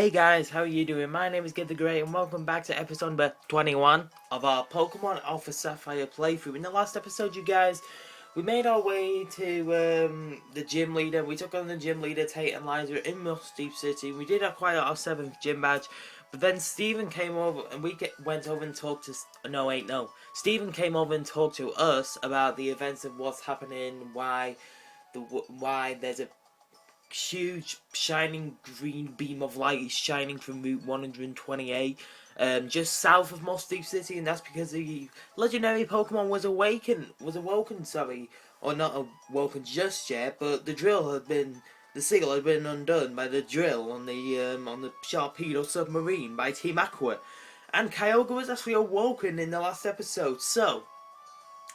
Hey guys, how are you doing? My name is Gib The Great and welcome back to episode number 21 of our Pokemon Alpha Sapphire playthrough. In the last episode, you guys, we made our way to the gym leader. We took on the gym leader, Tate and Liza, in Sootopolis City. We did acquire our 7th gym badge, but then Steven came over and went over and talked to... Steven came over and talked to us about the events of what's happening, why there's a huge shining green beam of light is shining from Route 128 just south of Sootopolis City, and that's because the legendary Pokemon was awoken, or not awoken just yet, but the seal had been undone by the drill on the Sharpedo submarine by Team Aqua, and Kyogre was actually awoken in the last episode. So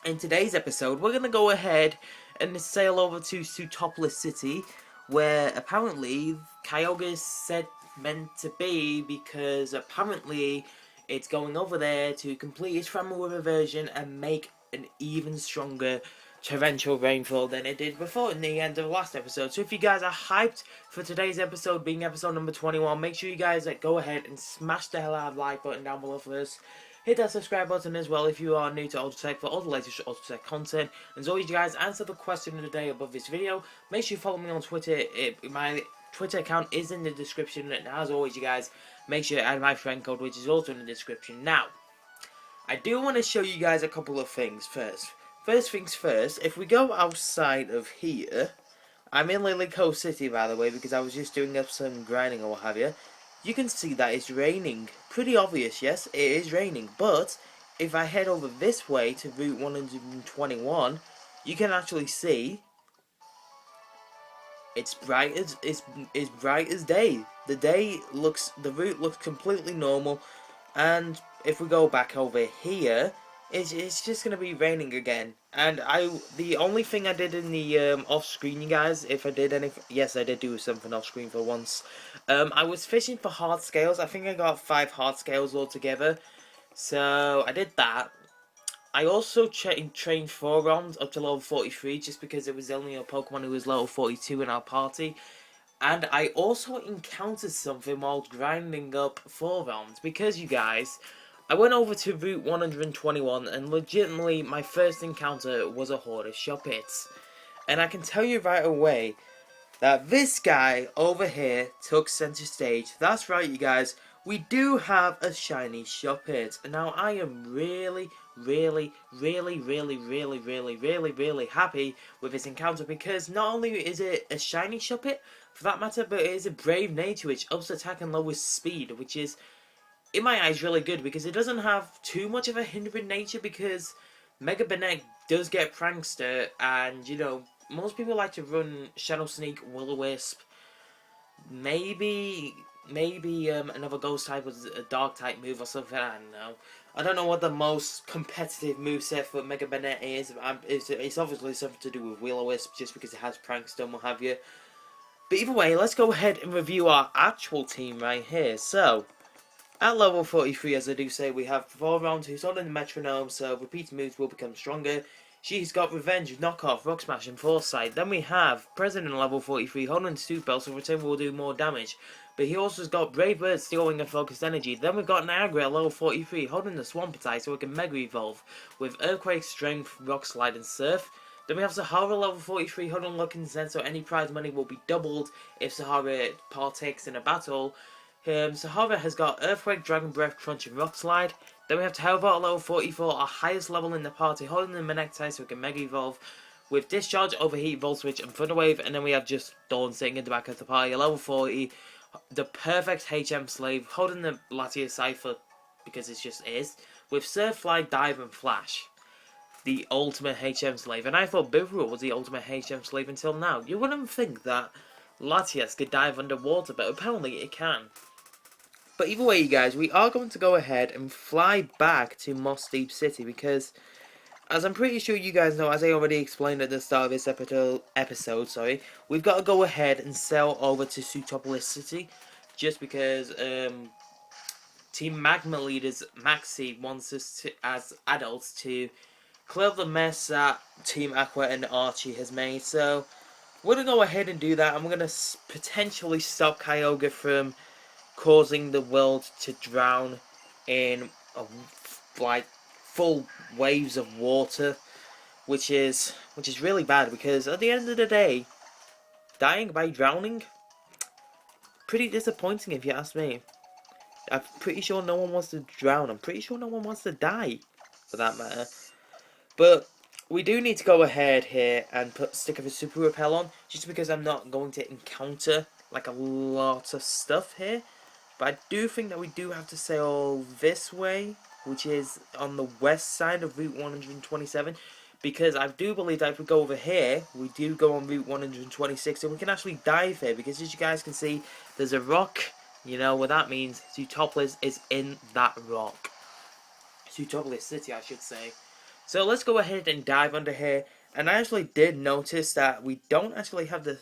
in today's episode we're gonna go ahead and sail over to Sootopolis City, where apparently Kyogre is meant to be, because apparently it's going over there to complete its Primal Reversion and make an even stronger torrential rainfall than it did before in the end of the last episode. So if you guys are hyped for today's episode, being episode number 21, make sure you guys go ahead and smash the hell out of the like button down below first. Hit that subscribe button as well if you are new to Ultratech for all the latest Ultratech content. And as always, you guys, answer the question of the day above this video. Make sure you follow me on Twitter. My Twitter account is in the description. And as always, you guys, make sure you add my friend code, which is also in the description. Now, I do want to show you guys a couple of things first. First things first, if we go outside of here, I'm in Lilyco City, by the way, because I was just doing up some grinding or what have you. You can see that it's raining. Pretty obvious, yes, it is raining. But if I head over this way to Route 121, you can actually see it's bright as day. The route looks completely normal. And if we go back over here, it's just gonna be raining again. And the only thing I did in the off screen, you guys, if I did anything, yes, I did do something off screen for once. I was fishing for hard scales. I think I got 5 hard scales altogether, so I did that. I also trained Forearmed up to level 43, just because it was only a Pokemon who was level 42 in our party. And I also encountered something while grinding up Forearmed, because you guys, I went over to Route 121, and legitimately my first encounter was a horde of Shuppets. And I can tell you right away that this guy over here took center stage. That's right, you guys, we do have a shiny Shuppet. Now I am really happy with this encounter, because not only is it a shiny Shuppet for that matter, but it is a brave nature which ups attack and lowers speed, which is in my eyes really good, because it doesn't have too much of a hindering nature, because Mega Banette does get Prankster, and you know, most people like to run Shadow Sneak, Will-O-Wisp, maybe another Ghost type with a Dark type move or something. I don't know. I don't know what the most competitive moveset for Mega Banette is. It's obviously something to do with Will-O-Wisp, just because it has Prankster and what have you. But either way, let's go ahead and review our actual team right here. So, at level 43, as I do say, we have Forearmed, who's on the metronome, so repeating moves will become stronger. She's got Revenge, Knockoff, Rock Smash, and Foresight. Then we have President level 43, holding 2 belts, so return will do more damage. But he also has got Brave Bird, Stealing, and Focused Energy. Then we've got Niagara at level 43, holding the Swampert, so it can Mega Evolve with Earthquake, Strength, Rock Slide, and Surf. Then we have Sahara level 43, holding Luck and Sense, so any prize money will be doubled if Sahara partakes in a battle. Sahara has got Earthquake, Dragon Breath, Crunch, and Rock Slide. Then we have Teravolt at level 44, our highest level in the party, holding the Manectric so it can Mega Evolve with Discharge, Overheat, Volt Switch, and Thunder Wave. And then we have just Dawn sitting in the back of the party at level 40, the perfect HM Slave, holding the Latias Cypher, because it just is, with Surf, Fly, Dive, and Flash. The ultimate HM Slave. And I thought Vibrava was the ultimate HM Slave until now. You wouldn't think that Latias could dive underwater, but apparently it can. But either way, you guys, we are going to go ahead and fly back to Sootopolis City, because, as I'm pretty sure you guys know, as I already explained at the start of this episode, we've got to go ahead and sail over to Sootopolis City, just because Team Magma leaders Maxie wants us to, as adults, to clear up the mess that Team Aqua and Archie has made. So we're going to go ahead and do that, and we're going to potentially stop Kyogre from causing the world to drown in like full waves of water, which is really bad, because at the end of the day, dying by drowning, pretty disappointing if you ask me. I'm pretty sure no one wants to drown. I'm pretty sure no one wants to die, for that matter. But we do need to go ahead here and stick a super repel on, just because I'm not going to encounter like a lot of stuff here. But I do think that we do have to sail this way, which is on the west side of Route 127. Because I do believe that if we go over here, we do go on Route 126, and we can actually dive here. Because as you guys can see, there's a rock. You know what that means? Sootopolis is in that rock. Sootopolis City, I should say. So let's go ahead and dive under here. And I actually did notice that we don't actually have the...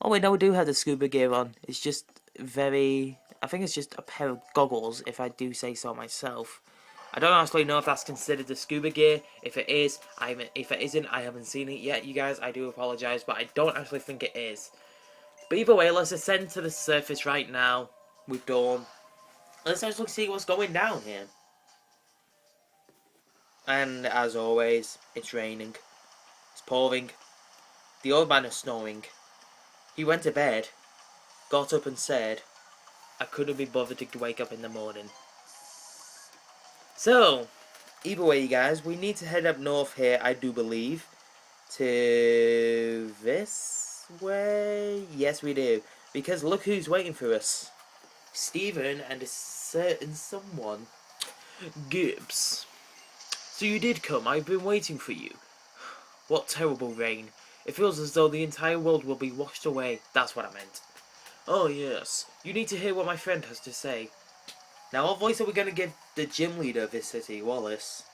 Oh wait, no, we do have the scuba gear on. It's just very... I think it's just a pair of goggles, if I do say so myself. I don't actually know if that's considered the scuba gear. If it is, if it isn't, I haven't seen it yet, you guys. I do apologise, but I don't actually think it is. But either way, let's ascend to the surface right now with dawn. Let's actually see what's going down here. And as always, it's raining. It's pouring. The old man is snoring. He went to bed, got up and said, I couldn't be bothered to wake up in the morning. So, either way, you guys, we need to head up north here, I do believe, to this way. Yes, we do. Because look who's waiting for us. Stephen and a certain someone. Gibbs. So you did come. I've been waiting for you. What terrible rain. It feels as though the entire world will be washed away. That's what I meant. Oh yes. You need to hear what my friend has to say. Now, what voice are we going to give the gym leader of this city, Wallace?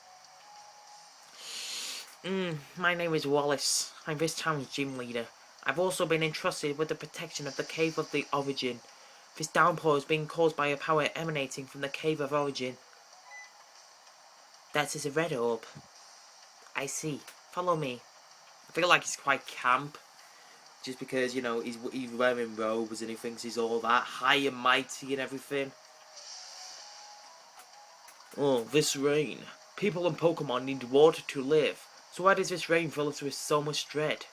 My name is Wallace. I'm this town's gym leader. I've also been entrusted with the protection of the Cave of the Origin. This downpour is being caused by a power emanating from the Cave of Origin. That is a red orb. I see. Follow me. I feel like he's quite camp. Just because, you know, he's wearing robes and he thinks he's all that high and mighty and everything. Oh, this rain. People and Pokemon need water to live. So why does this rain fill us with so much dread?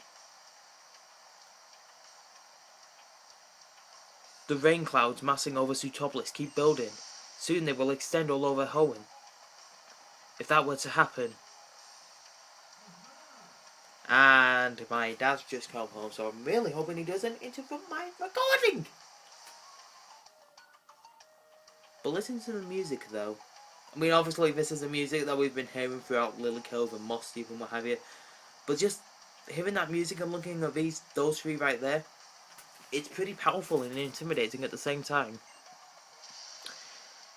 The rain clouds massing over Sootopolis keep building. Soon they will extend all over Hoenn. If that were to happen... And my dad's just come home, so I'm really hoping he doesn't interrupt my recording! But listen to the music though. I mean, obviously this is the music that we've been hearing throughout Lily Cove and Moss Deep and what have you. But just hearing that music and looking at those three right there, it's pretty powerful and intimidating at the same time.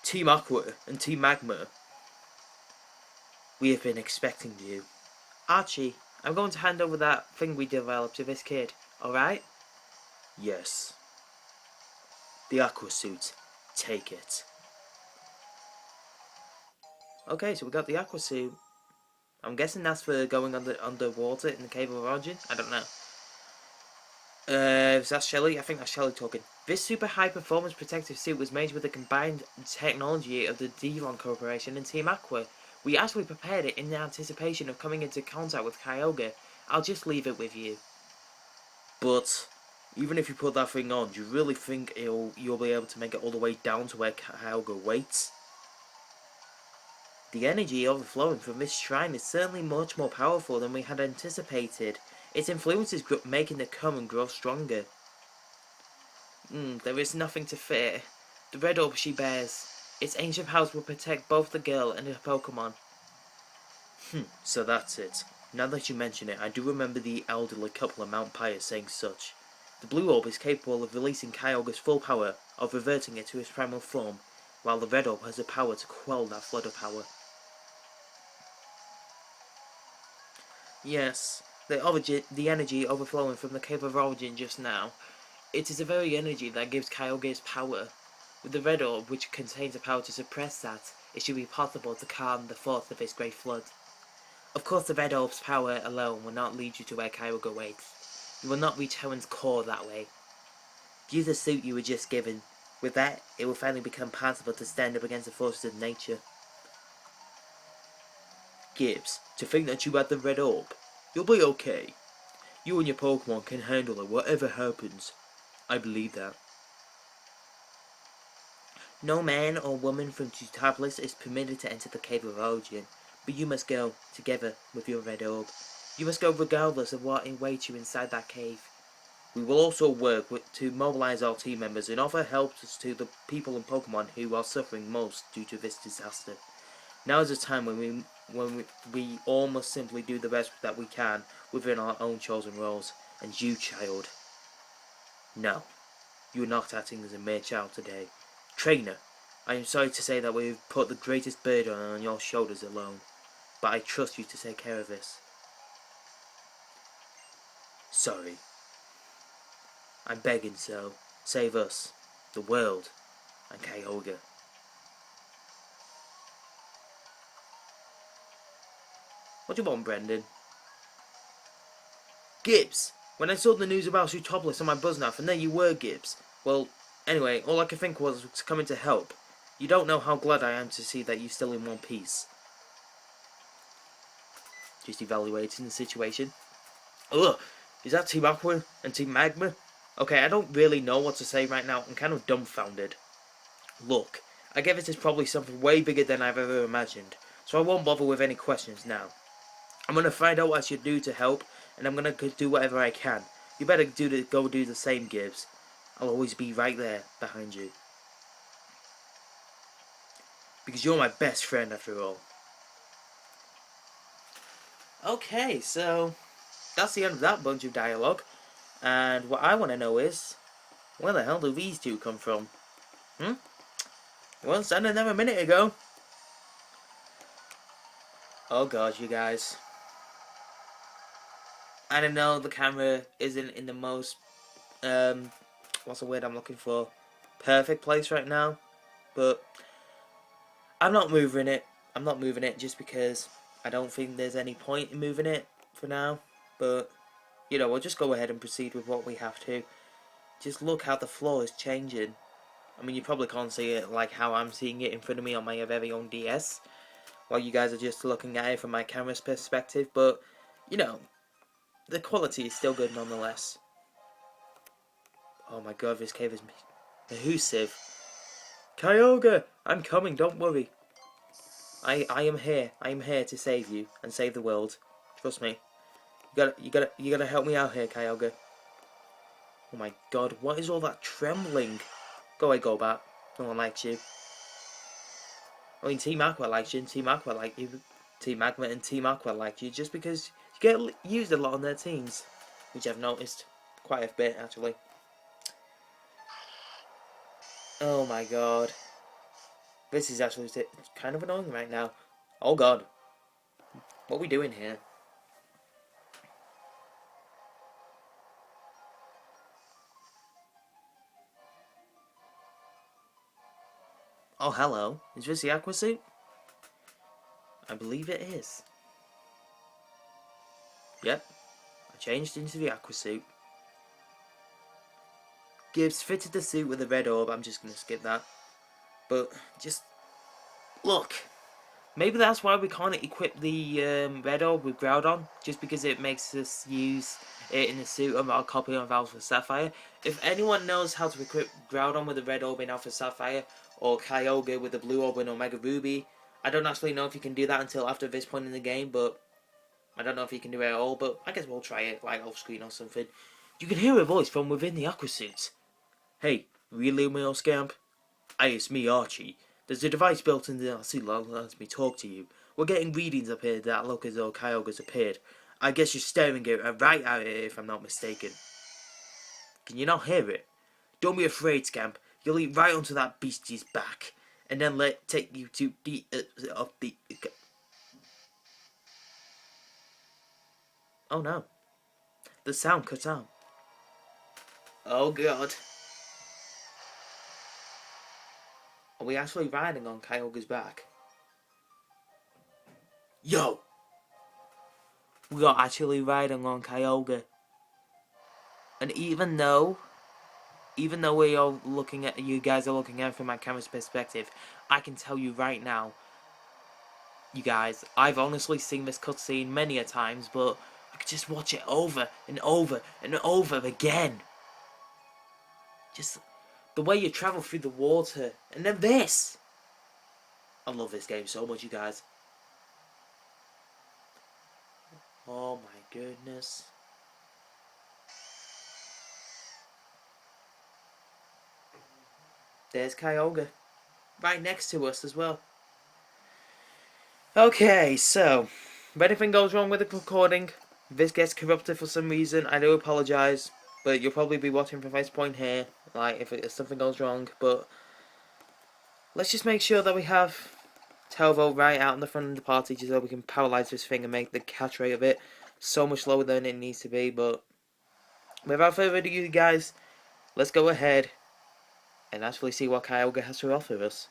Team Aqua and Team Magma, we have been expecting you. Archie, I'm going to hand over that thing we developed to this kid, alright? Yes. The Aqua suit. Take it. Okay, so we got the Aqua suit. I'm guessing that's for going underwater in the Cave of Origin. I don't know. Is that Shelly? I think that's Shelly talking. This super high performance protective suit was made with the combined technology of the Devon Corporation and Team Aqua. We actually prepared it in anticipation of coming into contact with Kyogre. I'll just leave it with you. But even if you put that thing on, do you really think you'll be able to make it all the way down to where Kyogre waits? The energy overflowing from this shrine is certainly much more powerful than we had anticipated. Its influence is making the current grow stronger. There is nothing to fear. The red orb she bears. Its ancient powers will protect both the girl and her Pokemon. So that's it. Now that you mention it, I do remember the elderly couple of Mount Pyre saying such. The blue orb is capable of releasing Kyogre's full power, of reverting it to its primal form, while the red orb has the power to quell that flood of power. Yes, the energy overflowing from the Cave of Origin just now. It is the very energy that gives Kyogre its power. With the red orb, which contains the power to suppress that, it should be possible to calm the force of this great flood. Of course, the red orb's power alone will not lead you to where Kyogre waits. You will not reach Hoenn's core that way. Use the suit you were just given. With that, it will finally become possible to stand up against the forces of nature. Gibbs, to think that you had the red orb. You'll be okay. You and your Pokemon can handle it, whatever happens. I believe that. No man or woman from Sootopolis is permitted to enter the Cave of Origin, but you must go, together with your red orb. You must go regardless of what awaits you inside that cave. We will also work to mobilize our team members and offer help to the people and Pokemon who are suffering most due to this disaster. Now is the time when we all must simply do the best that we can within our own chosen roles. And you, child, no, you are not acting as a mere child today. Trainer, I am sorry to say that we have put the greatest burden on your shoulders alone, but I trust you to take care of this. Sorry. I'm begging so. Save us, the world, and Kyogre. What do you want, Brendan? Gibbs! When I saw the news about Sootopolis on my BuzzNav, and there you were, Gibbs. Well, anyway, all I could think was coming to help. You don't know how glad I am to see that you're still in one piece. Just evaluating the situation. Ugh! Is that Team Aqua and Team Magma? Okay, I don't really know what to say right now. I'm kind of dumbfounded. Look, I get this is probably something way bigger than I've ever imagined, so I won't bother with any questions now. I'm going to find out what I should do to help, and I'm going to do whatever I can. You better go do the same, Gibbs. I'll always be right there, behind you. Because you're my best friend, after all. Okay, so that's the end of that bunch of dialogue. And what I want to know is, where the hell do these two come from? They weren't standing there a minute ago. Oh god, you guys. I don't know, the camera isn't in the most, what's the word I'm looking for? Perfect place right now. But I'm not moving it. I'm not moving it just because I don't think there's any point in moving it for now. But, you know, we'll just go ahead and proceed with what we have to. Just look how the floor is changing. I mean, you probably can't see it like how I'm seeing it in front of me on my very own DS, while you guys are just looking at it from my camera's perspective, but, you know, the quality is still good nonetheless. Oh my god, this cave is elusive. Kyogre, I'm coming, don't worry. I am here. I am here to save you and save the world. Trust me. You gotta help me out here, Kyogre. Oh my god, what is all that trembling? Go away, Golbat. No one likes you. I mean, Team Aqua likes you, and Team Aqua like you. Team Magma and Team Aqua like you, just because you get used a lot on their teams, which I've noticed quite a bit, actually. Oh my god. This is actually kind of annoying right now. Oh god. What are we doing here? Oh, hello. Is this the Aqua suit? I believe it is. Yep. I changed into the Aqua suit. Gibbs fitted the suit with a red orb. I'm just going to skip that. But, just... look. Maybe that's why we can't equip the red orb with Groudon. Just because it makes us use it in the suit of our copy of Alpha Sapphire. If anyone knows how to equip Groudon with the red orb in Alpha Sapphire, or Kyogre with the blue orb in Omega Ruby, I don't actually know if you can do that until after this point in the game, but I don't know if you can do it at all, but I guess we'll try it, like off screen or something. You can hear a voice from within the Aqua suit. Hey, really, my old scamp? Hey, it's me, Archie. There's a device built into our suit that lets me talk to you. We're getting readings up here that look as though Kyogre's appeared. I guess you're staring right at it if I'm not mistaken. Can you not hear it? Don't be afraid, scamp. You'll leap right onto that beastie's back, and then take you to the Oh no. The sound cut out. Oh god. Are we actually riding on Kyogre's back? Yo! We are actually riding on Kyogre. And even though even though we are looking at, you guys are looking at it from my camera's perspective, I can tell you right now, you guys, I've honestly seen this cutscene many a times, but I could just watch it over and over and over again. Just the way you travel through the water, and then this. I love this game so much, you guys. Oh my goodness. There's Kyogre. Right next to us as well. Okay, so, if anything goes wrong with the recording, this gets corrupted for some reason, I do apologise, but you'll probably be watching from this point here, like, if something goes wrong, but let's just make sure that we have Teravolt right out in the front of the party, just so we can paralyse this thing and make the catch rate of it so much lower than it needs to be, but without further ado, you guys, let's go ahead and actually see what Kyogre has to offer us.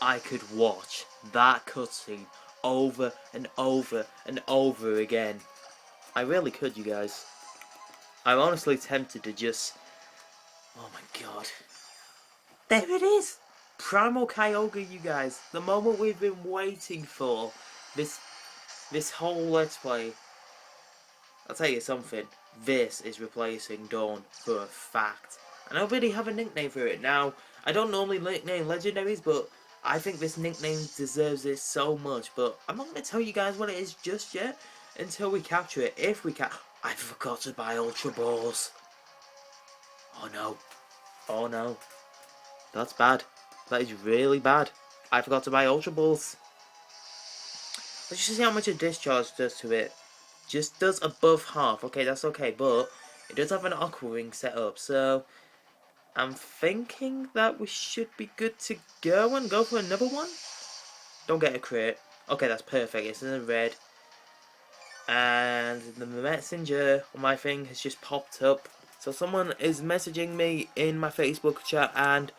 I could watch that cutscene over and over and over again. I really could, you guys. I'm honestly tempted to just... Oh my god. There it is! Primal Kyogre, you guys. The moment we've been waiting for. This whole Let's Play. I'll tell you something. This is replacing Dawn for a fact. And I already have a nickname for it. Now, I don't normally nickname legendaries, but I think this nickname deserves it so much. But I'm not going to tell you guys what it is just yet until we capture it. If we can... I forgot to buy Ultra Balls. Oh no. Oh no. That's bad. That is really bad. I forgot to buy Ultra Balls. Let's just see how much a discharge does to it. Just does above half. Okay, that's okay, but it does have an Aqua Ring set up, so I'm thinking that we should be good to go and go for another one. Don't get a crit. Okay, that's perfect. It's in the red. And the messenger on my thing has just popped up. So someone is messaging me in my Facebook chat, and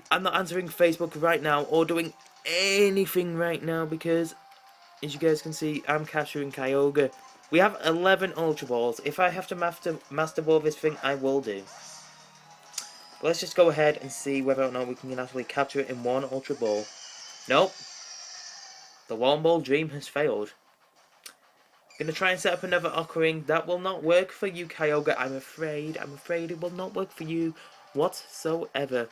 I'm not answering Facebook right now or doing anything right now because, as you guys can see, I'm capturing Kyogre. We have 11 Ultra Balls. If I have to master ball this thing, I will do. But let's just go ahead and see whether or not we can actually capture it in one Ultra Ball. Nope. The one ball dream has failed. Gonna try and set up another Aqua Ring. That will not work for you, Kyogre. I'm afraid it will not work for you whatsoever.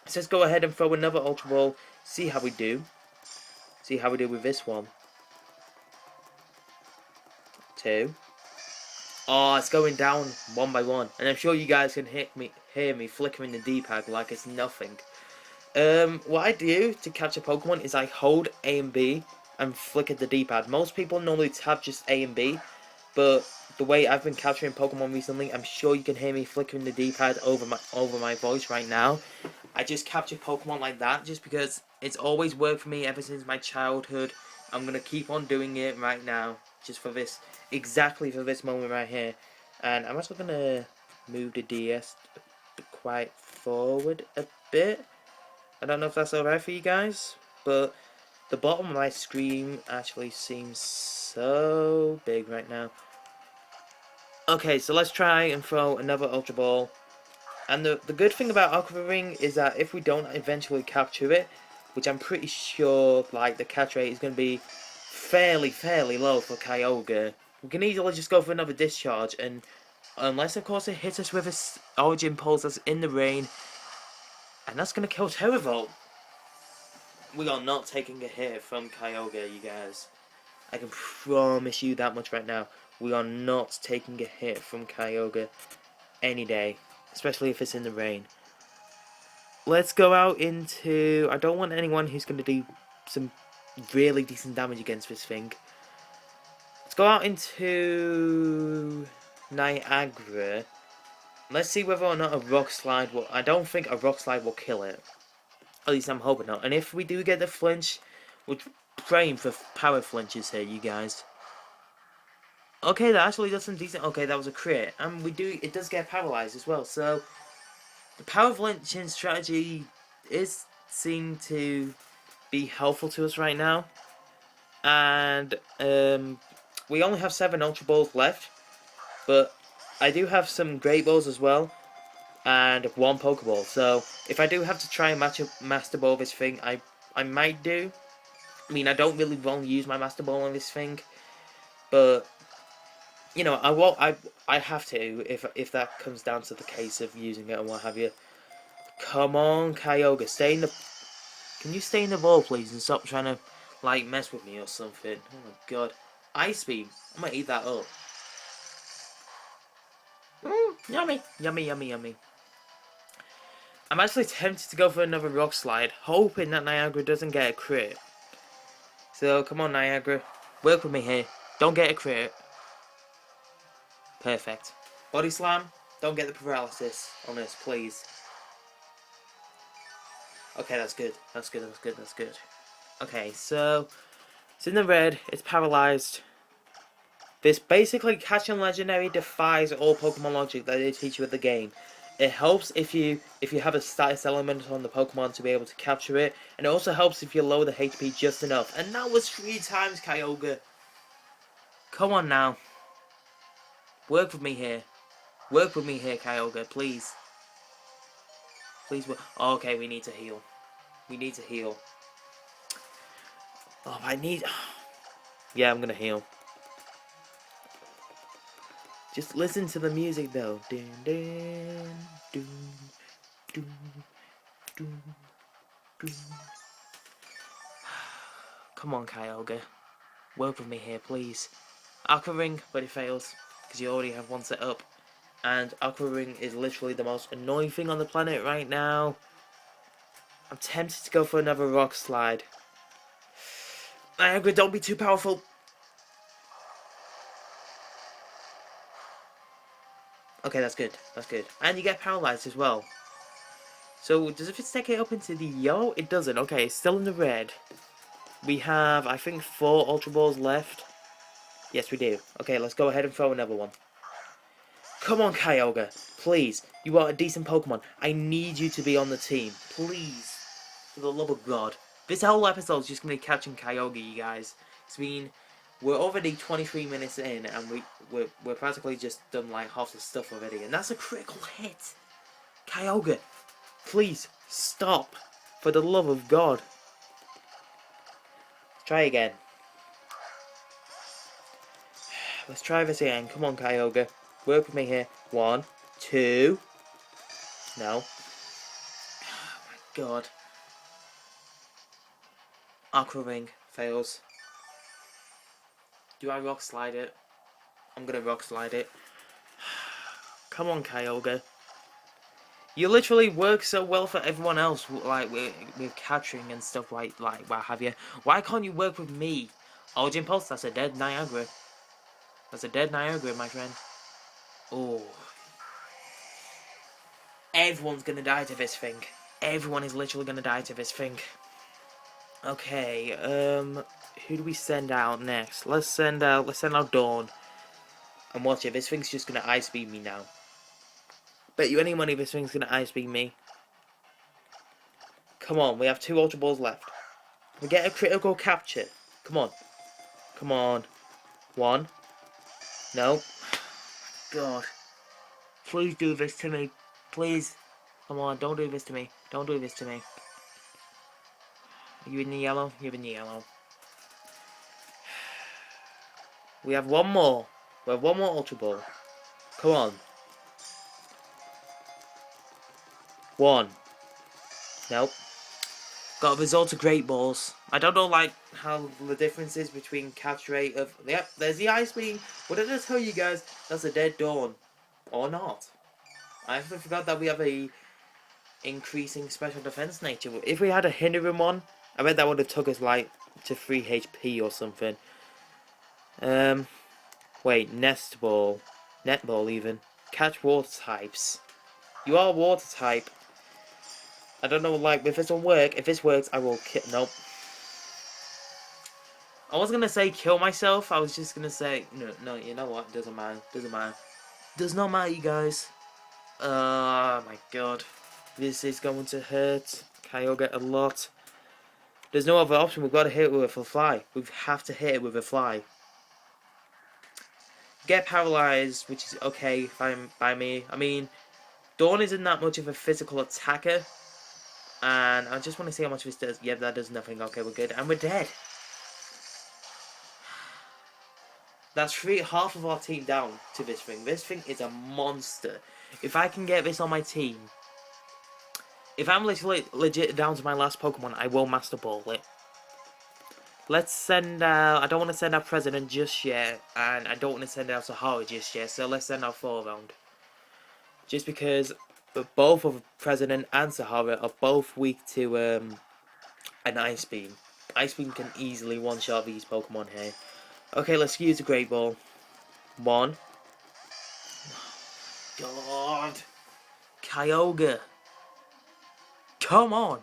Let's just go ahead and throw another Ultra Ball. See how we do. See how we do with this one. 2. Oh, it's going down one by one. And I'm sure you guys can hear me flickering the D-pad like it's nothing. What I do to catch a Pokemon is I hold A and B and flicker the D-pad. Most people normally tap just A and B, but the way I've been capturing Pokemon recently, I'm sure you can hear me flickering the D-pad over my voice right now. I just capture Pokemon like that just because it's always worked for me ever since my childhood. I'm gonna keep on doing it right now, just for this, exactly for this moment right here. And I'm also gonna move the DS quite forward a bit. I don't know if that's alright for you guys, but the bottom of my screen actually seems so big right now. Okay, so let's try and throw another Ultra Ball. And the good thing about Aqua Ring is that if we don't eventually capture it, which I'm pretty sure like the catch rate is going to be fairly low for Kyogre, we can easily just go for another discharge, and unless of course it hits us with a Origin Pulse that's in the rain, and that's going to kill Teravolt. We are not taking a hit from Kyogre, you guys. I can promise you that much right now. We are not taking a hit from Kyogre any day, especially if it's in the rain. Let's go out into... I don't want anyone who's going to do some really decent damage against this thing. Let's go out into Niagara. Let's see whether or not a Rock Slide will... I don't think a Rock Slide will kill it. At least I'm hoping not. And if we do get the flinch, we're praying for power flinches here, you guys. Okay, that actually does some decent... Okay, that was a crit. And it does get paralyzed as well. So, the power flinching strategy is seen to be helpful to us right now. And we only have 7 Ultra Balls left. But I do have some Great Balls as well. And 1 Pokeball. So, if I do have to try and Master Ball this thing, I might do. I mean, I don't really want to use my Master Ball on this thing. But... you know, I have to if that comes down to the case of using it and what have you. Come on, Kyogre, stay in the... Can you stay in the ball, please, and stop trying to, like, mess with me or something? Oh my god. Ice Beam. I might eat that up. Yummy. Yummy, yummy, yummy. I'm actually tempted to go for another Rock Slide, hoping that Niagara doesn't get a crit. So, come on, Niagara. Work with me here. Don't get a crit. Perfect. Body Slam. Don't get the paralysis on this, please. Okay, that's good. That's good, that's good, that's good. Okay, so... it's in the red. It's paralyzed. This basically catching legendary defies all Pokemon logic that they teach you at the game. It helps if you have a status element on the Pokemon to be able to capture it. And it also helps if you lower the HP just enough. And that was 3 times, Kyogre. Come on now. Work with me here. Work with me here, Kyogre, please. Please work. Oh, okay, we need to heal. We need to heal. Oh, I need... yeah, I'm gonna heal. Just listen to the music, though. Dun, dun, dun, dun, dun, dun. Come on, Kyogre. Work with me here, please. Aqua Ring, but it fails. Because you already have one set up. And Aqua Ring is literally the most annoying thing on the planet right now. I'm tempted to go for another Rock Slide. Niagara, don't be too powerful. Okay, that's good. That's good. And you get paralyzed as well. So, does it take it up into the yellow? It doesn't. Okay, it's still in the red. We have, I think, 4 Ultra Balls left. Yes, we do. Okay, let's go ahead and throw another one. Come on, Kyogre. Please. You are a decent Pokemon. I need you to be on the team. Please. For the love of God. This whole episode is just going to be catching Kyogre, you guys. It's been... we're already 23 minutes in, and we're practically just done, like, half the stuff already. And that's a critical hit. Kyogre. Please. Stop. For the love of God. Let's try again. Let's try this again. Come on, Kyogre. Work with me here. 1, 2. No. Oh my god. Aqua Ring fails. Do I Rock Slide it? I'm gonna Rock Slide it. Come on, Kyogre. You literally work so well for everyone else, like with capturing and stuff like what have you. Why can't you work with me? Origin Pulse, that's a dead Niagara. That's a dead Niagara, my friend. Oh. Everyone's gonna die to this thing. Everyone is literally gonna die to this thing. Okay, who do we send out next? Let's send out Dawn. And watch it, this thing's just gonna Ice Beam me now. Bet you any money this thing's gonna Ice Beam me. Come on, we have 2 Ultra Balls left. We get a critical capture. Come on. Come on. 1. No. God. Please do this to me. Please. Come on, don't do this to me. Don't do this to me. Are you in the yellow? You're in the yellow. We have one more. We have one more Ultra Ball. Come on. One. Nope. Got a result of Great Balls. I don't know, like, how the difference is between catch rate of... Yep, there's the Ice Beam. What did I tell you guys? That's a Dead Dawn. Or not. I actually forgot that we have a increasing special defense nature. If we had a hindering one, I bet that would have took us, like, to 3 HP or something. Wait, Nest Ball. Net Ball, even. Catch water types. You are water type. I don't know, like, if this will work. If this works, I will kill... Nope. I was gonna say kill myself. I was just gonna say... No, you know what? Doesn't matter. Doesn't matter. Does not matter, you guys. Oh, my God. This is going to hurt Kyogre a lot. There's no other option. We've got to hit it with a fly. We have to hit it with a fly. Get paralyzed, which is okay by me. I mean, Dawn isn't that much of a physical attacker. And I just want to see how much this does. Yeah, that does nothing. Okay, we're good. And we're dead. That's half of our team down to this thing. This thing is a monster. If I can get this on my team... If I'm literally legit down to my last Pokemon, I will Master Ball it. Let's send out... I don't want to send out President just yet. And I don't want to send out Sahara just yet. So let's send out Forearmed. Just because both of President and Sahara are both weak to an Ice Beam. Ice Beam can easily one-shot these Pokemon here. Okay, let's use a Great Ball. 1. God. Kyogre. Come on.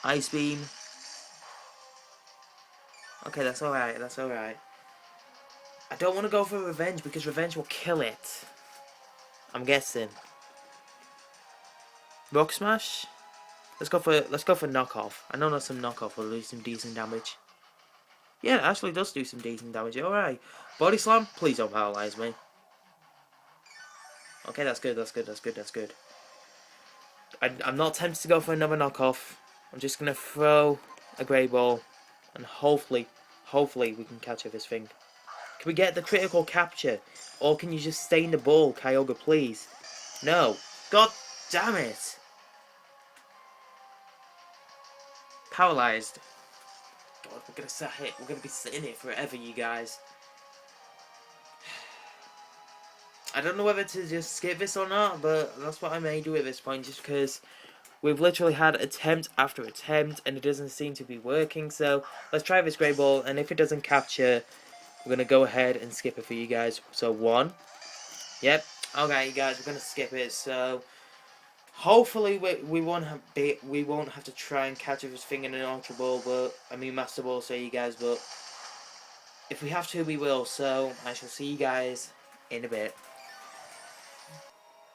Ice Beam. Okay, that's alright, that's alright. I don't want to go for Revenge because Revenge will kill it. I'm guessing. Rock Smash? Let's go for knockoff. I know that's some knockoff will do some decent damage. Yeah, it actually does do some decent damage. Alright. Body Slam? Please don't paralyze me. Okay, that's good, that's good, that's good, that's good. I'm not tempted to go for another knockoff. I'm just going to throw a Great Ball. And hopefully we can catch this thing. Can we get the critical capture? Or can you just stay in the ball, Kyogre, please? No. God damn it. Paralyzed. God, we're going to sit here. We're going to be sitting here forever, you guys. I don't know whether to just skip this or not, but that's what I may do at this point, just because we've literally had attempt after attempt, and it doesn't seem to be working, so let's try this Great Ball, and if it doesn't capture, we're going to go ahead and skip it for you guys. So, 1. Yep. Okay, you guys, we're going to skip it, so hopefully we won't have to try and catch this thing in an Ultra Ball, Master Ball, so you guys, but if we have to, we will, so I shall see you guys in a bit.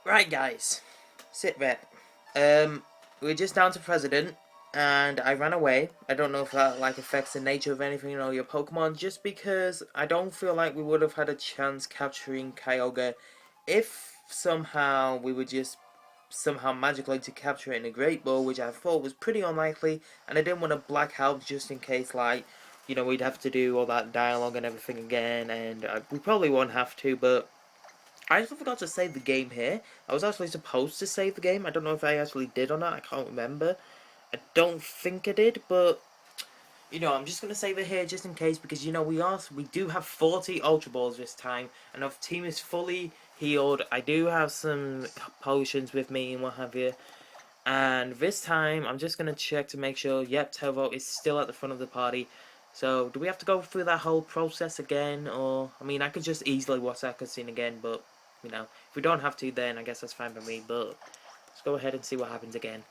Right, guys, sit there. We're just down to President, and I ran away. I don't know if that affects the nature of anything, your Pokemon, just because I don't feel like we would have had a chance capturing Kyogre if somehow we were just magically to capture it in a Great Ball, which I thought was pretty unlikely, and I didn't want to black out just in case, we'd have to do all that dialogue and everything again, and we probably won't have to, but I actually forgot to save the game here. I was actually supposed to save the game. I don't know if I actually did or not. I can't remember. I don't think I did, but I'm just going to save it here just in case, because we do have 40 Ultra Balls this time, and our team is fully healed. I do have some potions with me and what have you. And this time, I'm just going to check to make sure, yep, Teravolt is still at the front of the party. So, do we have to go through that whole process again, or, I could just easily watch that cutscene again, but, if we don't have to, then I guess that's fine by me, but let's go ahead and see what happens again.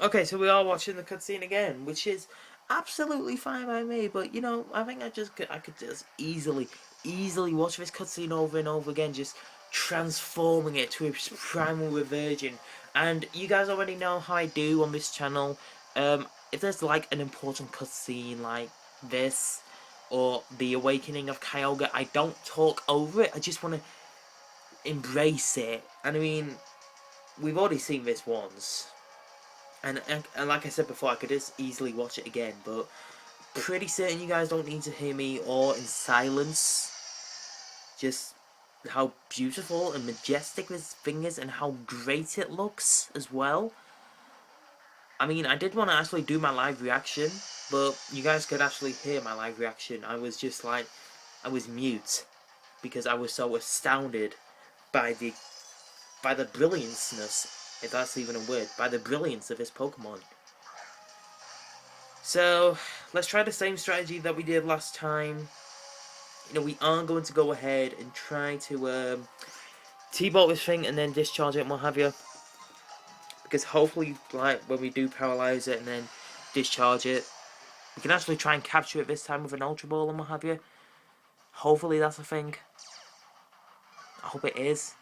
Okay, so we are watching the cutscene again, which is absolutely fine by me, but, I think I could just easily watch this cutscene over and over again, just transforming it to its Primal Reversion. And you guys already know how I do on this channel. If there's like an important cutscene like this, or the awakening of Kyogre, I don't talk over it. I just want to embrace it. And I mean, we've already seen this once. And like I said before, I could just easily watch it again. But pretty certain you guys don't need to hear me or in silence. Just how beautiful and majestic this thing is and how great it looks as well. I mean, I did want to actually do my live reaction, but you guys could actually hear my live reaction. I was just like, I was mute because I was so astounded by the brillianceness, if that's even a word, by the brilliance of this Pokemon. So, let's try the same strategy that we did last time. You know, we are going to go ahead and try to T-bolt this thing and then discharge it and what have you. Because hopefully, like, when we do paralyze it and then discharge it, we can actually try and capture it this time with an Ultra Ball and what have you. Hopefully that's a thing. I hope it is.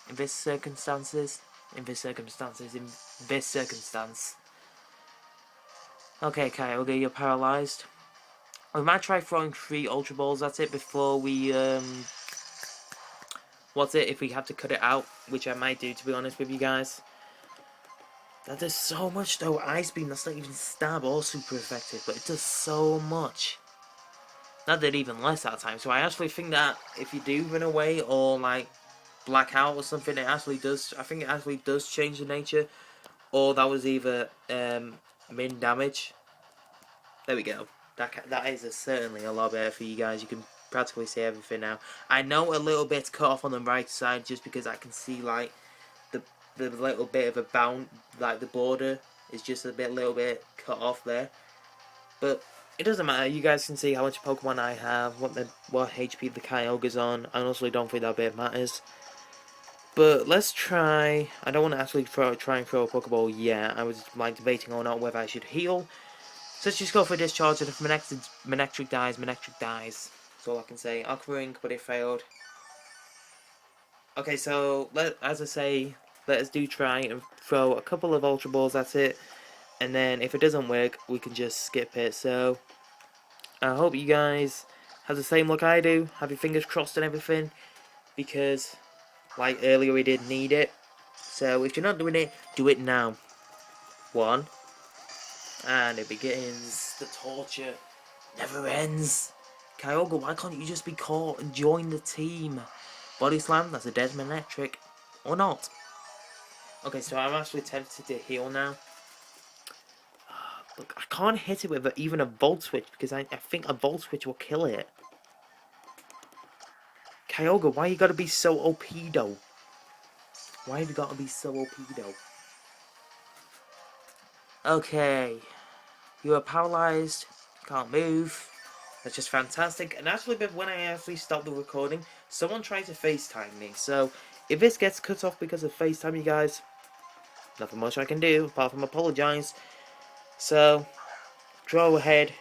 In this circumstance. Okay, Kyogre, you're paralyzed. We might try throwing 3 Ultra Balls at it before we, if we have to cut it out, which I might do, to be honest with you guys. That does so much, though. Ice Beam, that's not even stab or super effective, but it does so much. That did even less that time, so I actually think that if you do run away or, like, black out or something, it actually does, I think it actually does change the nature. Or that was either, min damage. There we go. That is certainly a lot better for you guys. You can practically see everything now. I know a little bit's cut off on the right side just because I can see, like, the little bit of a bound, like the border is just a little bit cut off there. But it doesn't matter. You guys can see how much Pokemon I have, what HP the Kyogre's on. I honestly don't think that bit matters. But let's try. I don't want to actually try and throw a Pokeball yet. I was like debating or not whether I should heal. So let's just go for a discharge, and if Manectric dies, Manectric dies. That's all I can say. Aqua Ring, but it failed. Okay, so as I say, let us do try and throw a couple of Ultra Balls at it, and then if it doesn't work, we can just skip it. So I hope you guys have the same luck I do. Have your fingers crossed and everything, because like earlier we did need it. So if you're not doing it, do it now. 1. And it begins. The torture never ends. Kyogre, why can't you just be caught and join the team? Body Slam, that's a dead Manectric. Or not. Okay, so I'm actually tempted to heal now. Look, I can't hit it with even a Volt Switch because I think a Volt Switch will kill it. Kyogre, why you gotta be so OP though? Why have you gotta be so OP though? Okay. You are paralyzed. Can't move. That's just fantastic. And actually, when I actually stopped the recording, someone tried to FaceTime me. So, if this gets cut off because of FaceTime, you guys, nothing much I can do apart from apologise. So, go ahead.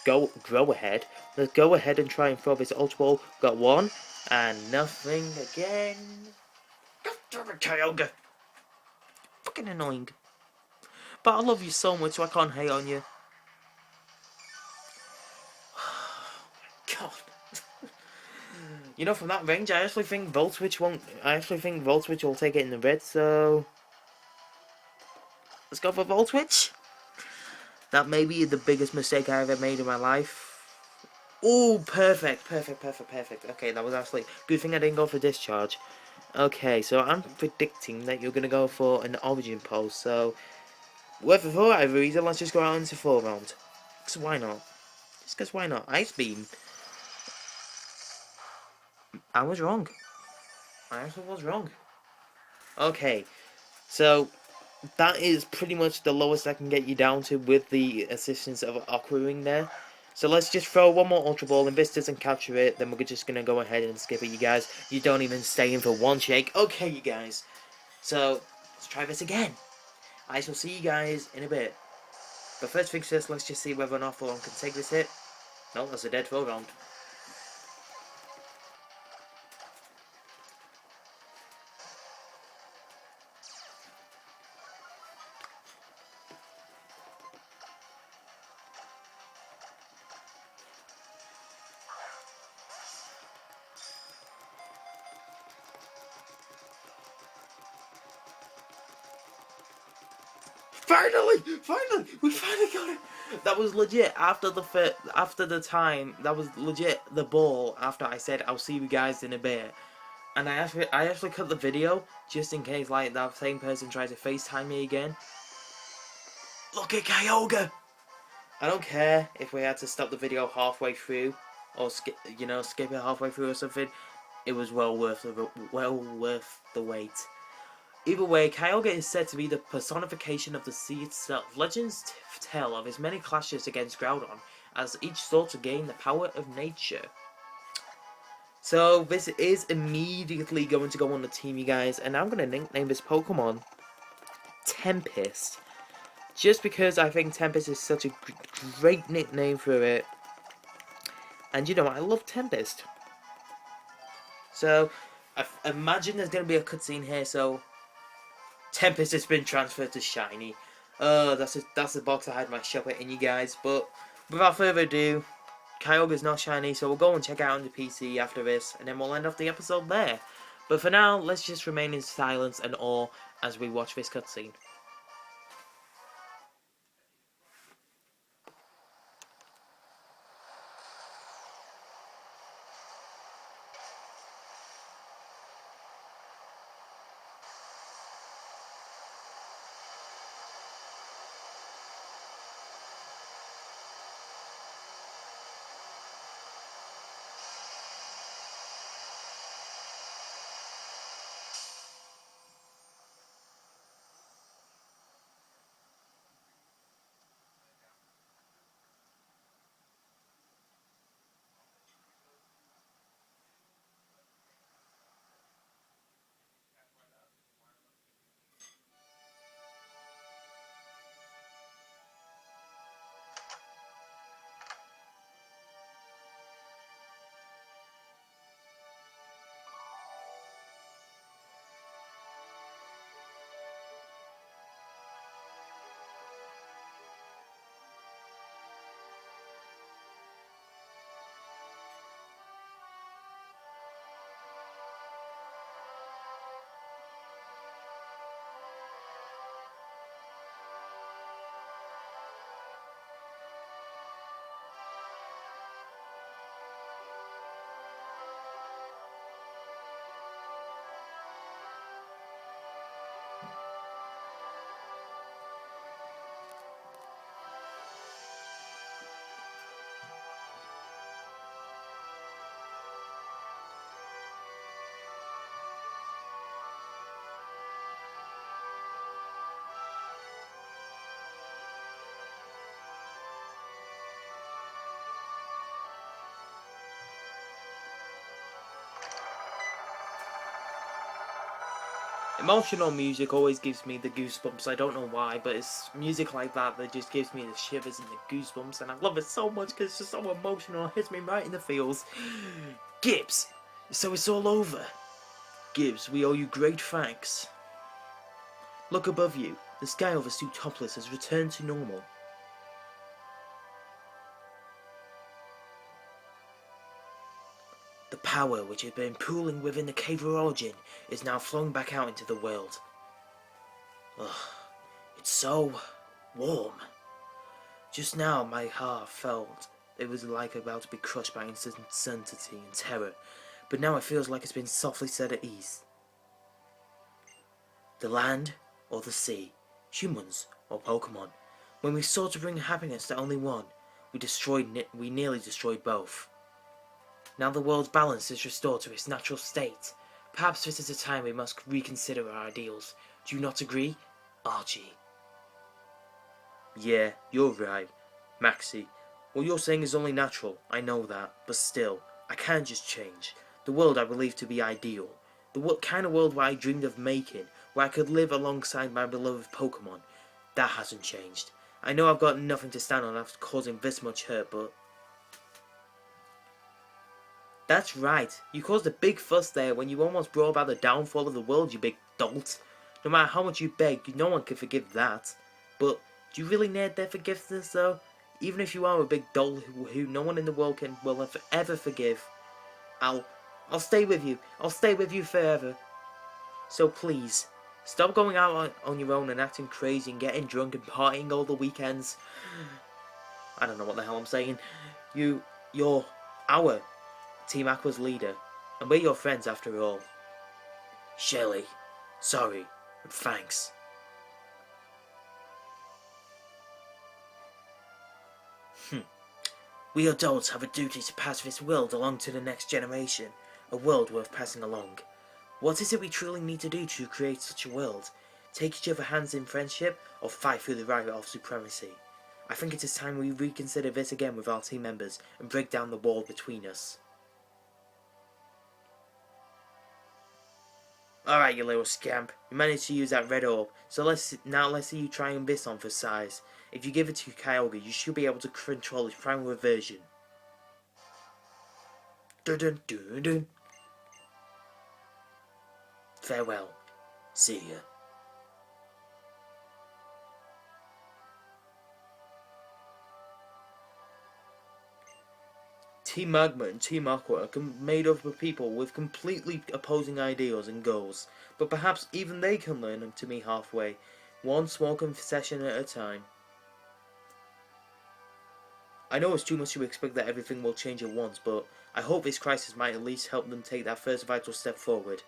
Let's go ahead and try and throw this Ultra Ball. Got 1. And nothing again. Kyogre. Fucking annoying. But I love you so much, so I can't hate on you. God. You know, from that range, I actually think Volt Switch won't. I actually think Volt Switch will take it in the red. So let's go for Volt Switch. That may be the biggest mistake I ever made in my life. Oh, perfect. Okay, that was actually good thing I didn't go for discharge. Okay, so I'm predicting that you're gonna go for an Origin Pulse. So, for whatever reason, let's just go out into Forearmed. Because why not? Just because why not? Ice Beam. I was wrong. I actually was wrong. Okay, so that is pretty much the lowest I can get you down to with the assistance of Aqua Ring there. So let's just throw one more Ultra Ball, and if this doesn't capture it, then we're just going to go ahead and skip it, you guys. You don't even stay in for one shake. Okay, you guys. So, let's try this again. I shall see you guys in a bit. But first things first, let's just see whether or not Forearmed can take this hit. No, that's a dead Forearmed. Finally, we finally got it. That was legit after the time. That was legit the ball after I said I'll see you guys in a bit. And I actually cut the video just in case like that same person tries to FaceTime me again. Look at Kyogre. I don't care if we had to stop the video halfway through or skip it halfway through or something. It was well worth the wait. Either way, Kyogre is said to be the personification of the sea itself. Legends tell of his many clashes against Groudon, as each sought to gain the power of nature. So this is immediately going to go on the team, you guys, and I'm going to nickname this Pokemon Tempest. Just because I think Tempest is such a great nickname for it. And you know, I love Tempest. So, I imagine there's going to be a cutscene here, so Tempest has been transferred to Shiny. That's the box I had my shopper in, you guys. But without further ado, Kyogre's not Shiny, so we'll go and check out on the PC after this, and then we'll end off the episode there. But for now, let's just remain in silence and awe as we watch this cutscene. Emotional music always gives me the goosebumps. I don't know why, but it's music like that that just gives me the shivers and the goosebumps, and I love it so much because it's just so emotional. It hits me right in the feels. Gibbs, so it's all over. Gibbs, we owe you great thanks. Look above you. The sky over Sootopolis has returned to normal. The power which had been pooling within the Cave of Origin is now flowing back out into the world. Ugh, it's so warm. Just now my heart felt it was like about to be crushed by uncertainty and terror, but now it feels like it's been softly set at ease. The land or the sea, humans or Pokemon, when we sought to bring happiness to only one, we nearly destroyed both. Now the world's balance is restored to its natural state. Perhaps this is a time we must reconsider our ideals. Do you not agree, Archie? Yeah, you're right, Maxie. What you're saying is only natural, I know that, but still, I can't just change. The world I believe to be ideal. The kind of world where I dreamed of making, where I could live alongside my beloved Pokemon. That hasn't changed. I know I've got nothing to stand on after causing this much hurt, but... That's right, you caused a big fuss there when you almost brought about the downfall of the world, you big dolt. No matter how much you beg, no one can forgive that. But, do you really need their forgiveness though? Even if you are a big dolt who no one in the world will ever forgive. I'll stay with you. I'll stay with you forever. So please, Stop going out on your own and acting crazy and getting drunk and partying all the weekends. I don't know what the hell I'm saying. You're our Team Aqua's leader, and we're your friends after all. Shelly, sorry, and thanks. We adults have a duty to pass this world along to the next generation, a world worth passing along. What is it we truly need to do to create such a world? Take each other's hands in friendship, or fight through the riot of supremacy? I think it is time we reconsider this again with our team members, and break down the wall between us. Alright, you little scamp, you managed to use that red orb, so let's see you trying this on for size. If you give it to Kyogre, you should be able to control his Primal Reversion. Dun dun dun dun. Farewell. See ya. Team Magma and Team Aqua are made up of people with completely opposing ideals and goals, but perhaps even they can learn to meet halfway, one small concession at a time. I know it's too much to expect that everything will change at once, but I hope this crisis might at least help them take that first vital step forward.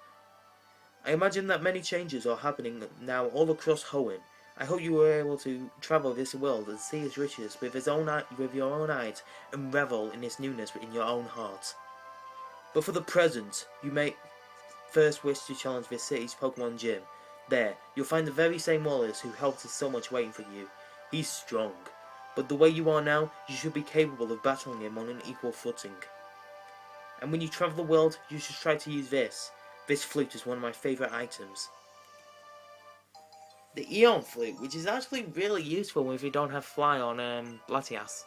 I imagine that many changes are happening now all across Hoenn. I hope you were able to travel this world and see its riches with your own eyes and revel in its newness in your own heart. But for the present, you may first wish to challenge this city's Pokemon gym. There, you'll find the very same Wallace who helped us so much waiting for you. He's strong, but the way you are now, you should be capable of battling him on an equal footing. And when you travel the world, you should try to use this. This flute is one of my favourite items. The Eon flute, which is actually really useful if you don't have Fly on Latias.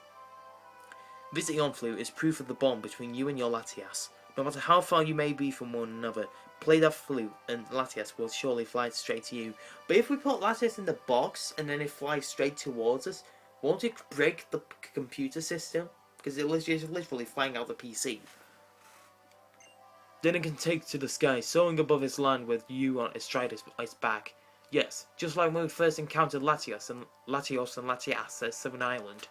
This Eon flute is proof of the bond between you and your Latias. No matter how far you may be from one another, play that flute and Latias will surely fly straight to you. But if we put Latias in the box and then it flies straight towards us, won't it break the computer system? Because it is literally flying out the PC. Then it can take to the sky, soaring above its land with you on astride its back. Yes, just like when we first encountered Latios and Latias at Southern Island.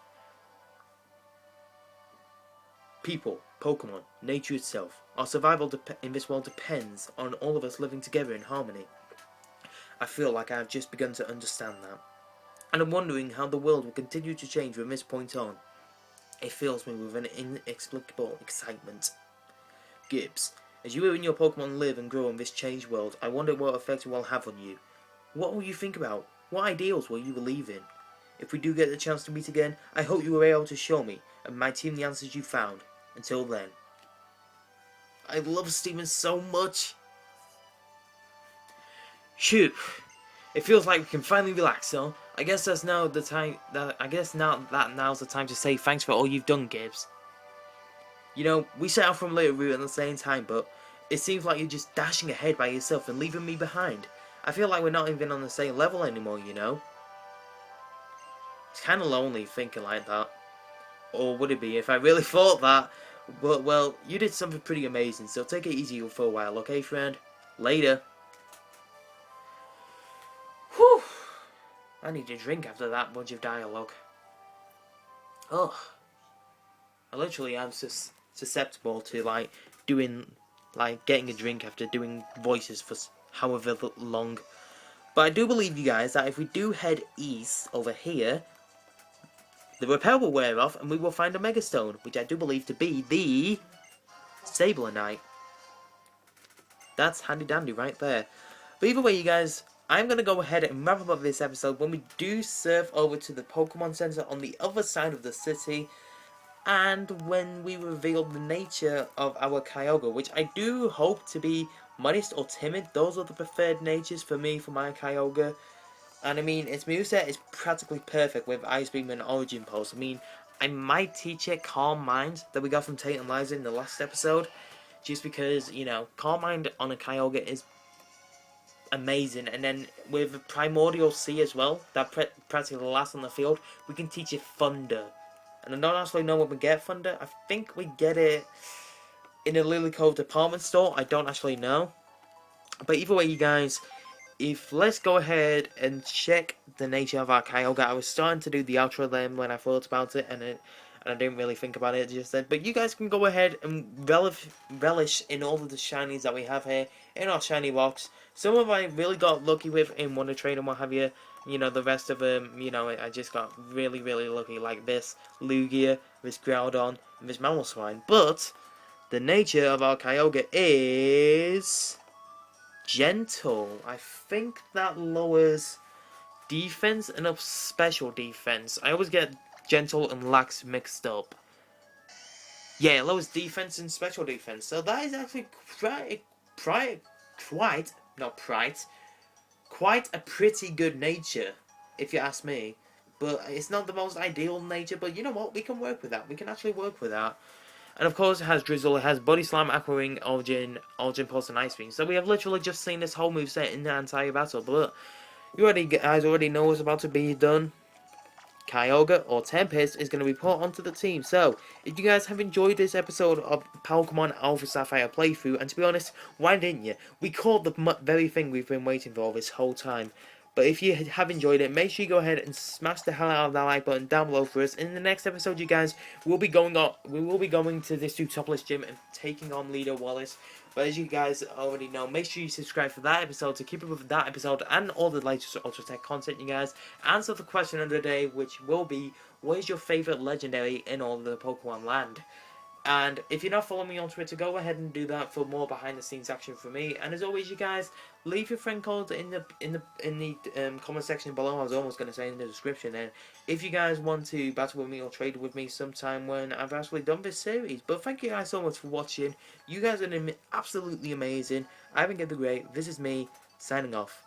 People, Pokemon, nature itself, our survival in this world depends on all of us living together in harmony. I feel like I have just begun to understand that. And I'm wondering how the world will continue to change from this point on. It fills me with an inexplicable excitement. Gibbs, as you and your Pokemon live and grow in this changed world, I wonder what effect it will have on you. What will you think about? What ideals will you believe in? If we do get the chance to meet again, I hope you were able to show me and my team the answers you found. Until then. I love Steven so much. Phew. It feels like we can finally relax, so I guess now's the time to say thanks for all you've done, Gibbs. You know, we set out from a little route at the same time, but it seems like you're just dashing ahead by yourself and leaving me behind. I feel like we're not even on the same level anymore, you know? It's kind of lonely thinking like that. Or would it be if I really thought that? But, well, you did something pretty amazing, so take it easy for a while, okay, friend? Later. Whew. I need a drink after that bunch of dialogue. Ugh. I literally am susceptible to, getting a drink after doing voices for however long. But I do believe, you guys, that if we do head east over here, the repel will wear off and we will find a Megastone, which I do believe to be the Sablenite. That's handy dandy right there. But either way, you guys, I'm going to go ahead and wrap up this episode when we do surf over to the Pokemon Center on the other side of the city. And when we reveal the nature of our Kyogre, which I do hope to be modest or timid. Those are the preferred natures for me for my Kyogre. And I mean, its moveset is practically perfect with Ice Beam and Origin Pulse. I mean, I might teach it Calm Mind that we got from Tate and Liza in the last episode. Just because, you know, Calm Mind on a Kyogre is amazing. And then with Primordial Sea as well, that practically the last on the field, we can teach it Thunder. And I don't actually know when we get Thunder. I think we get it in a Lily Cove department store. I don't actually know. But either way, you guys, let's go ahead and check the nature of our Kyogre. I was starting to do the outro then when I thought about it, and I didn't really think about it just then. But you guys can go ahead and relish in all of the shinies that we have here in our shiny box. Some of I really got lucky with in Wonder Trade and what have you. You know, the rest of them, you know, I just got really, really lucky, like this Lugia, this Groudon, and this Mamoswine. But the nature of our Kyogre is gentle. I think that lowers defense and up special defense. I always get gentle and lax mixed up. Yeah, it lowers defense and special defense. So that is actually quite a pretty good nature, if you ask me. But it's not the most ideal nature, but you know what? We can work with that. We can actually work with that. And of course it has Drizzle, it has Body Slam, Aqua Ring, Origin Pulse and Ice Beam. So we have literally just seen this whole moveset in the entire battle. But you guys already know what's about to be done. Kyogre or Tempest is going to be put onto the team. So, if you guys have enjoyed this episode of Pokemon Alpha Sapphire playthrough, and to be honest, why didn't you? We caught the very thing we've been waiting for this whole time. But if you have enjoyed it, make sure you go ahead and smash the hell out of that like button down below for us. In the next episode, you guys, we will be going to this Sootopolis gym and taking on Leader Wallace. But as you guys already know, make sure you subscribe for that episode to keep up with that episode and all the latest Ultra Tech content, you guys. Answer the question of the day, which will be, what is your favourite legendary in all of the Pokemon land? And if you're not following me on Twitter, go ahead and do that for more behind the scenes action from me. And as always, you guys, leave your friend code in the comment section below. I was almost going to say in the description there. If you guys want to battle with me or trade with me sometime when I've actually done this series. But thank you guys so much for watching. You guys are absolutely amazing. I've been Gib The Great. This is me signing off.